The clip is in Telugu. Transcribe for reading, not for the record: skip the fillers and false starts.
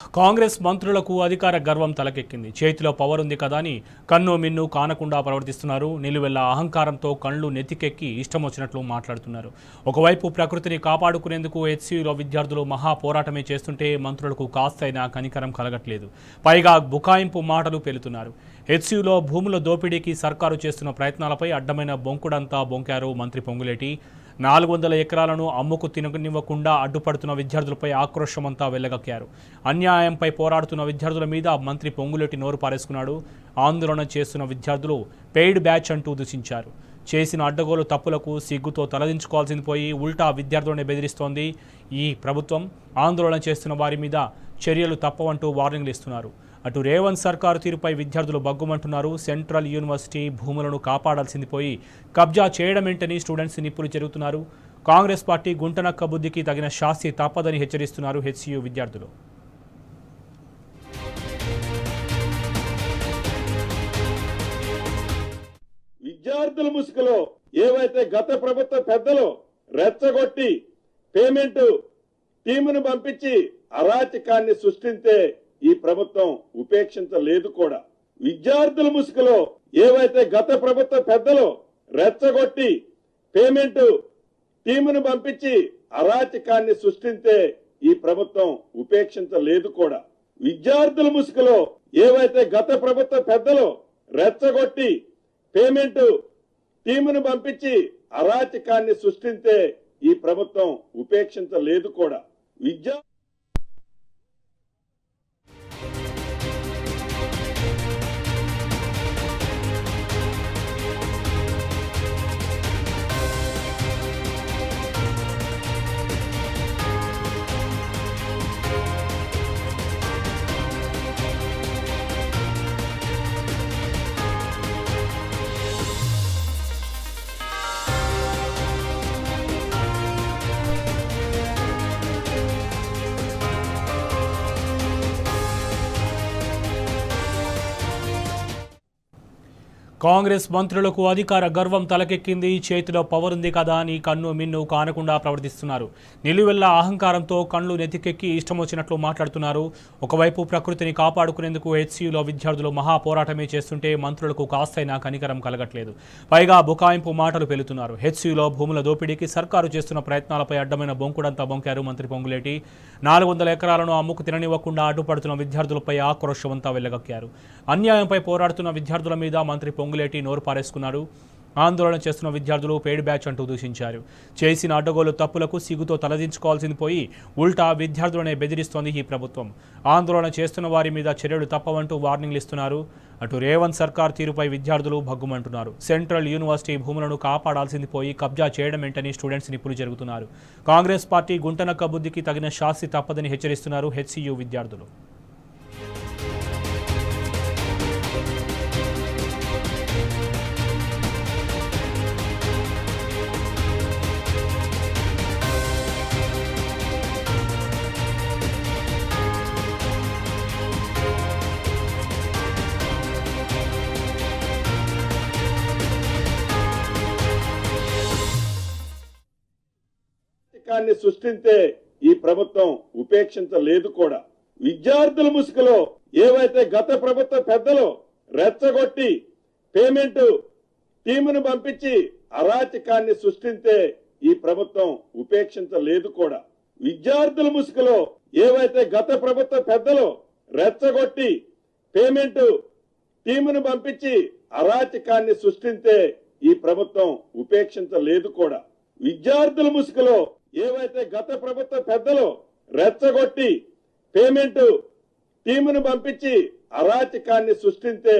కాంగ్రెస్ మంత్రులకు అధికార గర్వం తలకెక్కింది. చేతిలో పవర్ ఉంది కదా అని కన్ను మిన్ను కానకుండా ప్రవర్తిస్తున్నారు. నిలువెల్ల అహంకారంతో కళ్ళు నెత్తికెక్కి ఇష్టం వచ్చినట్లు మాట్లాడుతున్నారు. ఒకవైపు ప్రకృతిని కాపాడుకునేందుకు హెచ్సియులో విద్యార్థులు మహా పోరాటమే చేస్తుంటే మంత్రులకు కాస్తైనా కనికరం కలగట్లేదు. పైగా బుకాయింపు మాటలు పేలుతున్నారు. హెచ్సియులో భూముల దోపిడీకి సర్కారు చేస్తున్న ప్రయత్నాలపై అడ్డమైన బొంకుడంతా బొంకారు మంత్రి పొంగులేటి. 400 ఎకరాలను అమ్ముకు తిననివ్వకుండా అడ్డుపడుతున్న విద్యార్థులపై ఆక్రోశమంతా వెళ్లగక్కారు. అన్యాయంపై పోరాడుతున్న విద్యార్థుల మీద మంత్రి పొంగులేటి నోరు పారేసుకున్నాడు. ఆందోళన చేస్తున్న విద్యార్థులు పెయిడ్ బ్యాచ్ అంటూ దూషించారు. చేసిన అడ్డగోలు తప్పులకు సిగ్గుతో తలదించుకోవాల్సింది పోయి ఉల్టా విద్యార్థులను బెదిరిస్తోంది ఈ ప్రభుత్వం. ఆందోళన చేస్తున్న వారి మీద చర్యలు తప్పవంటూ వార్నింగ్లు ఇస్తున్నారు. అటు రేవంత్ సర్కారు తీరుపై విద్యార్థులు బగ్గుమంటున్నారు. సెంట్రల్ యూనివర్సిటీ భూములను కాపాడాల్సింది పోయి కబ్జా చేయడమేంటని స్టూడెంట్స్ నిప్పులు జరుగుతున్నారు. కాంగ్రెస్ పార్టీ గుంటనక్క బుద్ధికి తగిన శాస్తి తప్పదని హెచ్చరిస్తున్నారు హెచ్సియు విద్యార్థులు. విద్యార్థుల ముసుగులో ఏవైతే గత ప్రభుత్వ పెద్దలు రెచ్చగొట్టి పేమెంట్ టీమును పంపించి అరాచకాన్ని సృష్టించే ఈ ప్రభుత్వం ఉపేక్షించలేదు కూడా. విద్యార్థుల ముసుగులో ఏవైతే గత ప్రభుత్వ పెద్దలు రెచ్చగొట్టి పేమెంట్ టీమును పంపించి అరాచకాన్ని సృష్టించే ఈ ప్రభుత్వం ఉపేక్షించలేదు కూడా. విద్యార్థుల ముసుగులో ఏవైతే గత ప్రభుత్వ పెద్దలు రెచ్చగొట్టి పేమెంట్ టీమును పంపించి అరాచకాన్ని సృష్టించే ఈ ప్రభుత్వం ఉపేక్షించలేదు కూడా. కాంగ్రెస్ మంత్రులకు అధికార గర్వం తలకెక్కింది. చేతిలో పవర్ ఉంది కదా అని కన్ను మిన్ను కానకుండా ప్రవర్తిస్తున్నారు. నిలువెల్ల అహంకారంతో కళ్ళు నెత్తికెక్కి ఇష్టం వచ్చినట్లు మాట్లాడుతున్నారు. ఒకవైపు ప్రకృతిని కాపాడుకునేందుకు హెచ్సియులో విద్యార్థులు మహా పోరాటమే చేస్తుంటే మంత్రులకు కాస్తైనా కనికరం కలగట్లేదు. పైగా బుకాయింపు మాటలు పేలుతున్నారు. హెచ్సియులో భూముల దోపిడీకి సర్కారు చేస్తున్న ప్రయత్నాలపై అడ్డమైన బొంకుడంతా బొంకారు మంత్రి పొంగులేటి. 400 ఎకరాలను అమ్ముకు తిననివ్వకుండా అడ్డుపడుతున్న విద్యార్థులపై ఆక్రోశమంతా వెళ్లగక్కారు. అన్యాయంపై పోరాడుతున్న విద్యార్థుల మీద మంత్రి పొంగులేటి నోరు పారేసుకున్నారు. ఆందోళన చేస్తున్న విద్యార్థులు పెయిడ్ బ్యాచ్ అంటూ దూషించారు. చేసిన అడ్డగోలు తప్పులకు సిగ్గుతో తలదించుకోవాల్సింది పోయి ఉల్టా విద్యార్థులనే బెదిరిస్తోంది ఈ ప్రభుత్వం. ఆందోళన చేస్తున్న వారి మీద చర్యలు తప్పవంటూ వార్నింగ్లు ఇస్తున్నారు. అటు రేవంత్ సర్కార్ తీరుపై విద్యార్థులు భగ్గుమంటున్నారు. సెంట్రల్ యూనివర్సిటీ భూములను కాపాడాల్సింది పోయి కబ్జా చేయడమేంటని స్టూడెంట్స్ నిప్పులు జరుగుతున్నారు. కాంగ్రెస్ పార్టీ గుంటనక్క బుద్ధికి తగిన శాస్తి తప్పదని హెచ్చరిస్తున్నారు హెచ్సియు విద్యార్థులు. సృష్టించే ఈ ప్రభుత్వం ఉపేక్షించలేదు కూడా. విద్యార్థుల ముసుగులో ఏవైతే గత ప్రభుత్వ పెద్దలు రెచ్చగొట్టి పేమెంట్ టీమును పంపించి అరాచకాన్ని సృష్టించే ఈ ప్రభుత్వం ఉపేక్షించలేదు కూడా. విద్యార్థుల ముసుగులో ఏవైతే గత ప్రభుత్వ పెద్దలు రెచ్చగొట్టి పేమెంట్ టీమును పంపించి అరాచకాన్ని సృష్టించే ఈ ప్రభుత్వం ఉపేక్షించలేదు కూడా. విద్యార్థుల ముసుగులో ఏవైతే గత ప్రభుత్వ పెద్దలు రెచ్చగొట్టి పేమెంట్ టీమును పంపించి అరాచకాన్ని సృష్టించే